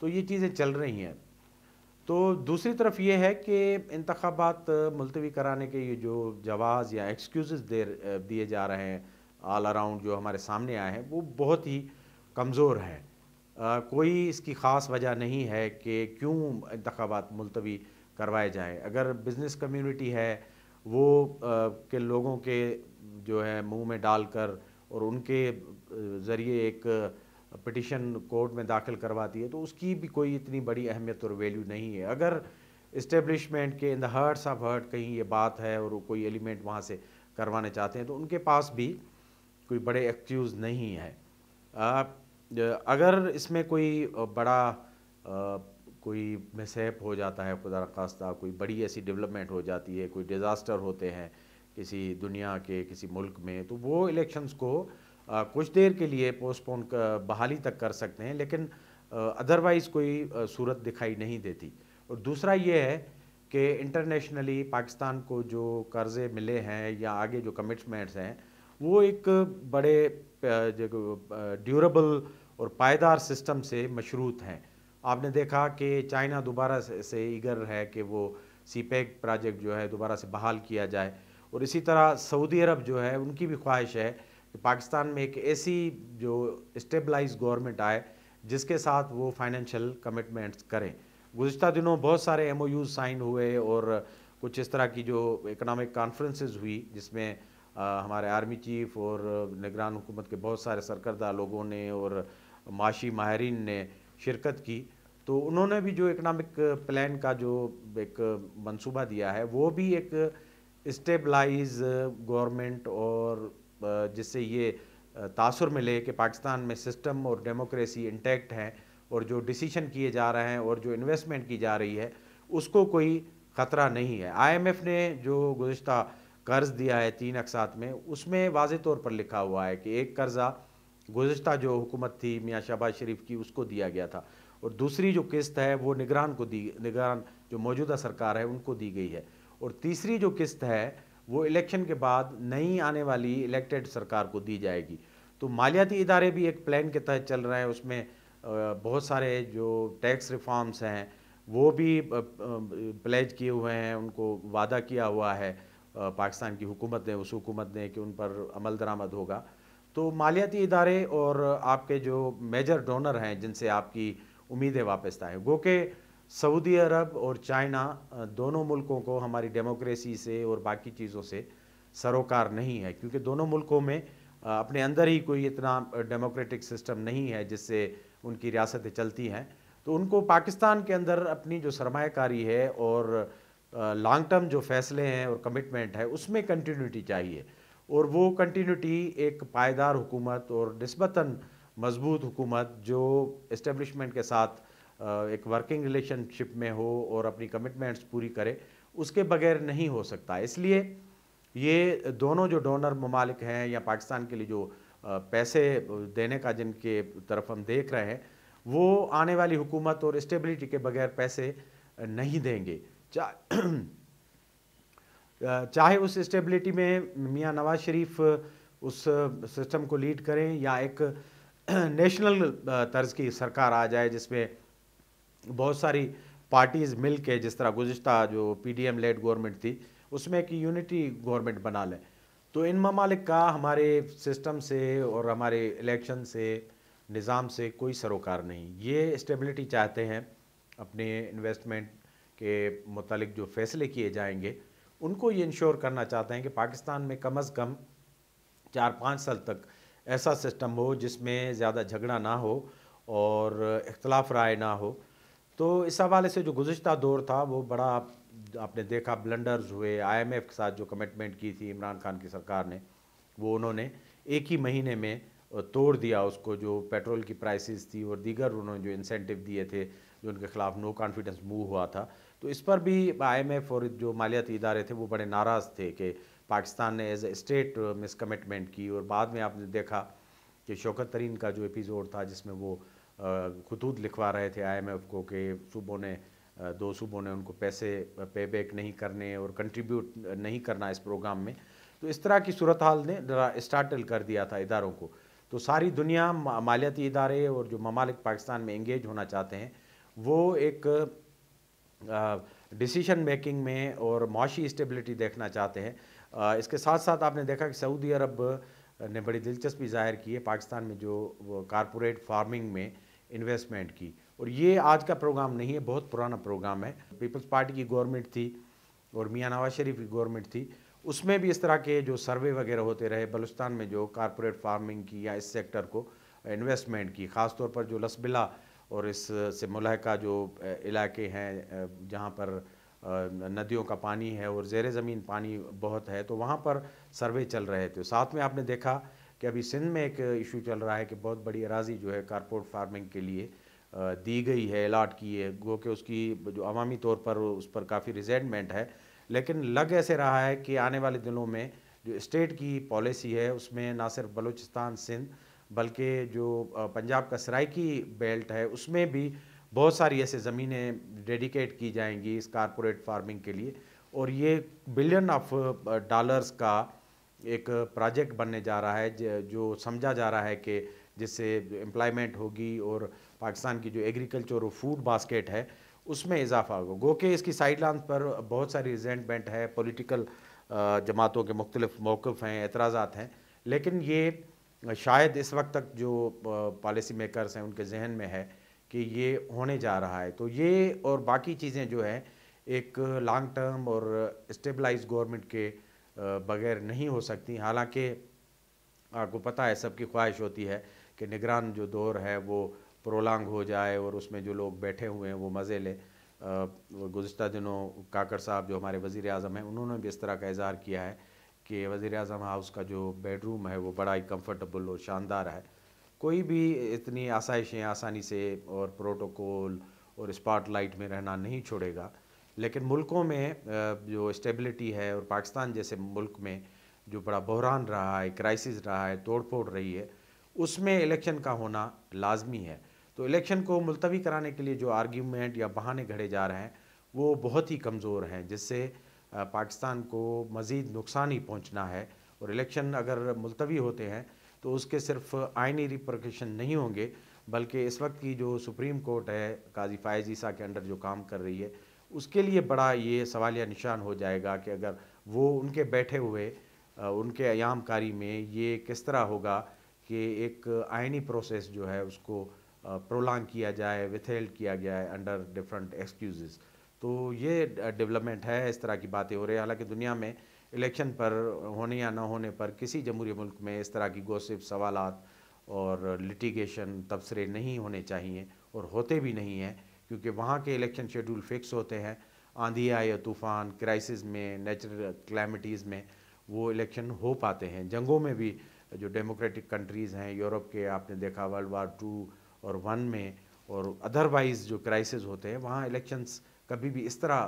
تو یہ چیزیں چل رہی ہیں. تو دوسری طرف یہ ہے کہ انتخابات ملتوی کرانے کے یہ جو جواز یا ایکسکیوزز دیے جا رہے ہیں آل اراؤنڈ جو ہمارے سامنے آئے ہیں وہ بہت ہی کمزور ہیں. کوئی اس کی خاص وجہ نہیں ہے کہ کیوں انتخابات ملتوی کروائے جائیں. اگر بزنس کمیونٹی ہے وہ کہ لوگوں کے جو ہے منہ میں ڈال کر اور ان کے ذریعے ایک پٹیشن کورٹ میں داخل کرواتی ہے تو اس کی بھی کوئی اتنی بڑی اہمیت اور ویلیو نہیں ہے. اگر اسٹیبلشمنٹ کے ان دا ہرٹس آف ہرٹ کہیں یہ بات ہے اور کوئی ایلیمنٹ وہاں سے کروانے چاہتے ہیں تو ان کے پاس بھی کوئی بڑے ایکسکیوز نہیں ہے. اگر اس میں کوئی بڑا کوئی مسہیپ ہو جاتا ہے خدا نخواستہ، کوئی بڑی ایسی ڈیولپمنٹ ہو جاتی ہے، کوئی ڈیزاسٹر ہوتے ہیں کسی دنیا کے کسی ملک میں، تو وہ الیکشنز کو کچھ دیر کے لیے پوسٹ پون بحالی تک کر سکتے ہیں، لیکن ادروائز کوئی صورت دکھائی نہیں دیتی. اور دوسرا یہ ہے کہ انٹرنیشنلی پاکستان کو جو قرضے ملے ہیں یا آگے جو کمٹمنٹس ہیں وہ ایک بڑے ڈیوریبل اور پائیدار سسٹم سے مشروط ہیں. آپ نے دیکھا کہ چائنا دوبارہ سے ایگر ہے کہ وہ سی پیک پروجیکٹ جو ہے دوبارہ سے بحال کیا جائے، اور اسی طرح سعودی عرب جو ہے ان کی بھی خواہش ہے کہ پاکستان میں ایک ایسی جو اسٹیبلائز گورنمنٹ آئے جس کے ساتھ وہ فائنینشیل کمٹمنٹس کریں. گزشتہ دنوں بہت سارے ایم او یوز سائن ہوئے اور کچھ اس طرح کی جو اکنامک کانفرنسز ہوئی جس میں ہمارے آرمی چیف اور نگران حکومت کے بہت سارے سرکردہ لوگوں نے اور معاشی ماہرین نے شرکت کی. تو انہوں نے بھی جو اکنامک پلان کا جو ایک منصوبہ دیا ہے وہ بھی ایک اسٹیبلائز گورنمنٹ اور جس سے یہ تاثر ملے کہ پاکستان میں سسٹم اور ڈیموکریسی انٹیکٹ ہیں اور جو ڈیسیشن کیے جا رہے ہیں اور جو انویسٹمنٹ کی جا رہی ہے اس کو کوئی خطرہ نہیں ہے. آئی ایم ایف نے جو گزشتہ قرض دیا ہے 3 اقساط میں اس میں واضح طور پر لکھا ہوا ہے کہ ایک قرضہ گزشتہ جو حکومت تھی میاں شہباز شریف کی اس کو دیا گیا تھا اور دوسری جو قسط ہے وہ نگران جو موجودہ سرکار ہے ان کو دی گئی ہے، اور تیسری جو قسط ہے وہ الیکشن کے بعد نئی آنے والی الیکٹڈ سرکار کو دی جائے گی. تو مالیاتی ادارے بھی ایک پلان کے تحت چل رہے ہیں، اس میں بہت سارے جو ٹیکس ریفارمز ہیں وہ بھی پلیج کیے ہوئے ہیں، ان کو وعدہ کیا ہوا ہے پاکستان کی حکومت نے اس حکومت نے کہ ان پر عمل درآمد ہوگا. تو مالیاتی ادارے اور آپ کے جو میجر ڈونر ہیں جن سے آپ کی امیدیں وابستہ ہیں، گو کہ سعودی عرب اور چائنا دونوں ملکوں کو ہماری ڈیموکریسی سے اور باقی چیزوں سے سروکار نہیں ہے، کیونکہ دونوں ملکوں میں اپنے اندر ہی کوئی اتنا ڈیموکریٹک سسٹم نہیں ہے جس سے ان کی ریاستیں چلتی ہیں. تو ان کو پاکستان کے اندر اپنی جو سرمایہ کاری ہے اور لانگ ٹرم جو فیصلے ہیں اور کمٹمنٹ ہے اس میں کنٹینیوٹی چاہیے، اور وہ کنٹینیوٹی ایک پائیدار حکومت اور نسبتاً مضبوط حکومت جو اسٹیبلشمنٹ کے ساتھ ایک ورکنگ ریلیشن شپ میں ہو اور اپنی کمٹمنٹس پوری کرے، اس کے بغیر نہیں ہو سکتا. اس لیے یہ دونوں جو ڈونر ممالک ہیں یا پاکستان کے لیے جو پیسے دینے کا جن کے طرف ہم دیکھ رہے ہیں وہ آنے والی حکومت اور اسٹیبلٹی کے بغیر پیسے نہیں دیں گے. چاہے اس اسٹیبلٹی میں میاں نواز شریف اس سسٹم کو لیڈ کریں یا ایک نیشنل طرز کی سرکار آ جائے جس میں بہت ساری پارٹیز مل کے، جس طرح گزشتہ جو P D M led government تھی اس میں ایک یونٹی گورنمنٹ بنا لیں. تو ان ممالک کا ہمارے سسٹم سے اور ہمارے الیکشن سے نظام سے کوئی سروکار نہیں. یہ اسٹیبلٹی چاہتے ہیں، اپنے انویسٹمنٹ کے متعلق جو فیصلے کیے جائیں گے ان کو یہ انشور کرنا چاہتے ہیں کہ پاکستان میں کم از کم 4-5 سال تک ایسا سسٹم ہو جس میں زیادہ جھگڑا نہ ہو اور اختلاف رائے نہ ہو. تو اس حوالے سے جو گزشتہ دور تھا وہ بڑا آپ نے دیکھا بلنڈرز ہوئے. آئی ایم ایف کے ساتھ جو کمٹمنٹ کی تھی عمران خان کی سرکار نے وہ انہوں نے ایک ہی مہینے میں توڑ دیا اس کو، جو پیٹرول کی پرائسز تھی اور دیگر انہوں نے جو انسینٹیو دیے تھے جو ان کے خلاف نو کانفیڈنس موو ہوا تھا. تو اس پر بھی آئی ایم ایف اور جو مالیاتی ادارے تھے وہ بڑے ناراض تھے کہ پاکستان نے as a state miss commitment کی. اور بعد میں آپ نے دیکھا کہ شوکت ترین کا جو ایپیزوڈ تھا جس میں وہ خطوط لکھوا رہے تھے آئی ایم ایف کو کہ دو صوبوں نے ان کو پیسے پے بیک نہیں کرنے اور کنٹریبیوٹ نہیں کرنا اس پروگرام میں. تو اس طرح کی صورتحال نے اسٹارٹل کر دیا تھا اداروں کو. تو ساری دنیا مالیاتی ادارے اور جو ممالک پاکستان میں انگیج ہونا چاہتے ہیں وہ ایک ڈیسیشن میکنگ میں اور معاشی اسٹیبلٹی دیکھنا چاہتے ہیں۔ اس کے ساتھ ساتھ آپ نے دیکھا کہ سعودی عرب نے بڑی دلچسپی ظاہر کی ہے پاکستان میں جو وہ کارپوریٹ فارمنگ میں انویسٹمنٹ کی، اور یہ آج کا پروگرام نہیں ہے، بہت پرانا پروگرام ہے۔ پیپلز پارٹی کی گورنمنٹ تھی اور میاں نواز شریف کی گورنمنٹ تھی، اس میں بھی اس طرح کے جو سروے وغیرہ ہوتے رہے بلوچستان میں جو کارپوریٹ فارمنگ کی یا اس سیکٹر کو انویسٹمنٹ کی، خاص طور پر جو لسبلا اور اس سے ملحقہ جو علاقے ہیں جہاں پر ندیوں کا پانی ہے اور زیر زمین پانی بہت ہے، تو وہاں پر سروے چل رہے تھے۔ ساتھ میں آپ نے دیکھا کہ ابھی سندھ میں ایک ایشو چل رہا ہے کہ بہت بڑی اراضی جو ہے کارپوریٹ فارمنگ کے لیے دی گئی ہے، الاٹ کی ہے، گو کہ اس کی جو عوامی طور پر اس پر کافی ریزینٹمنٹ ہے، لیکن لگ ایسے رہا ہے کہ آنے والے دنوں میں جو اسٹیٹ کی پالیسی ہے اس میں نہ صرف بلوچستان سندھ بلکہ جو پنجاب کا سرائکی بیلٹ ہے اس میں بھی بہت ساری ایسے زمینیں ڈیڈیکیٹ کی جائیں گی اس کارپوریٹ فارمنگ کے لیے، اور یہ بلین آف ڈالرز کا ایک پروجیکٹ بننے جا رہا ہے جو سمجھا جا رہا ہے کہ جس سے امپلائمنٹ ہوگی اور پاکستان کی جو ایگریکلچر اور فوڈ باسکٹ ہے اس میں اضافہ ہوگا۔ گو کہ اس کی سائیڈ لائن پر بہت ساری ریزینٹمنٹ ہے، پولیٹیکل جماعتوں کے مختلف موقف ہیں، اعتراضات ہیں، لیکن یہ شاید اس وقت تک جو پالیسی میکرز ہیں ان کے ذہن میں ہے کہ یہ ہونے جا رہا ہے۔ تو یہ اور باقی چیزیں جو ہیں ایک لانگ ٹرم اور اسٹیبلائز گورنمنٹ کے بغیر نہیں ہو سکتی، حالانکہ آپ کو پتہ ہے سب کی خواہش ہوتی ہے کہ نگران جو دور ہے وہ پرولانگ ہو جائے اور اس میں جو لوگ بیٹھے ہوئے ہیں وہ مزے لیں۔ گزشتہ دنوں کاکڑ صاحب جو ہمارے وزیر اعظم ہیں انہوں نے بھی اس طرح کا اظہار کیا ہے کہ وزیر اعظم ہاؤس کا جو بیڈ روم ہے وہ بڑا ہی کمفرٹیبل اور شاندار ہے۔ کوئی بھی اتنی آسائشیں آسانی سے اور پروٹوکول اور اسپاٹ لائٹ میں رہنا نہیں چھوڑے گا، لیکن ملکوں میں جو اسٹیبلٹی ہے اور پاکستان جیسے ملک میں جو بڑا بحران رہا ہے، کرائسس رہا ہے، توڑ پھوڑ رہی ہے، اس میں الیکشن کا ہونا لازمی ہے۔ تو الیکشن کو ملتوی کرانے کے لیے جو آرگیومنٹ یا بہانے گھڑے جا رہے ہیں وہ بہت ہی کمزور ہیں، جس سے پاکستان کو مزید نقصان ہی پہنچنا ہے، اور الیکشن اگر ملتوی ہوتے ہیں تو اس کے صرف آئینی ریپرکشن نہیں ہوں گے، بلکہ اس وقت کی جو سپریم کورٹ ہے قاضی فائز عیسیٰ کے انڈر جو کام کر رہی ہے اس کے لیے بڑا یہ سوالیہ نشان ہو جائے گا کہ اگر وہ ان کے بیٹھے ہوئے ان کے ایام کاری میں یہ کس طرح ہوگا کہ ایک آئینی پروسیس جو ہے اس کو پرولانگ کیا جائے، وتھیلڈ کیا گیا ہے انڈر ڈفرنٹ ایکسکیوزز۔ تو یہ ڈیولپمنٹ ہے، اس طرح کی باتیں ہو رہی ہیں، حالانکہ دنیا میں الیکشن پر ہونے یا نہ ہونے پر کسی جمہوری ملک میں اس طرح کی گوسپ سوالات اور لٹیگیشن تبصرے نہیں ہونے چاہیے اور ہوتے بھی نہیں ہیں، کیونکہ وہاں کے الیکشن شیڈول فکس ہوتے ہیں۔ آندھی آئے یا طوفان، کرائسس میں، نیچرل کلیمٹیز میں وہ الیکشن ہو پاتے ہیں۔ جنگوں میں بھی جو ڈیموکریٹک کنٹریز ہیں یورپ کے، آپ نے دیکھا ورلڈ وار 2 اور 1 میں، اور ادروائز جو کرائسس ہوتے ہیں وہاں الیکشنز کبھی بھی اس طرح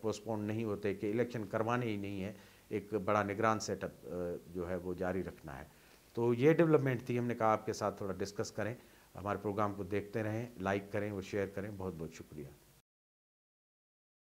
پوسٹ پون نہیں ہوتے کہ الیکشن کروانے ہی نہیں ہے، ایک بڑا نگران سیٹ اپ جو ہے وہ جاری رکھنا ہے۔ تو یہ ڈیولپمنٹ تھی، ہم نے کہا آپ کے ساتھ تھوڑا ڈسکس کریں۔ ہمارے پروگرام کو دیکھتے رہیں، لائک کریں اور شیئر کریں۔ بہت بہت شکریہ۔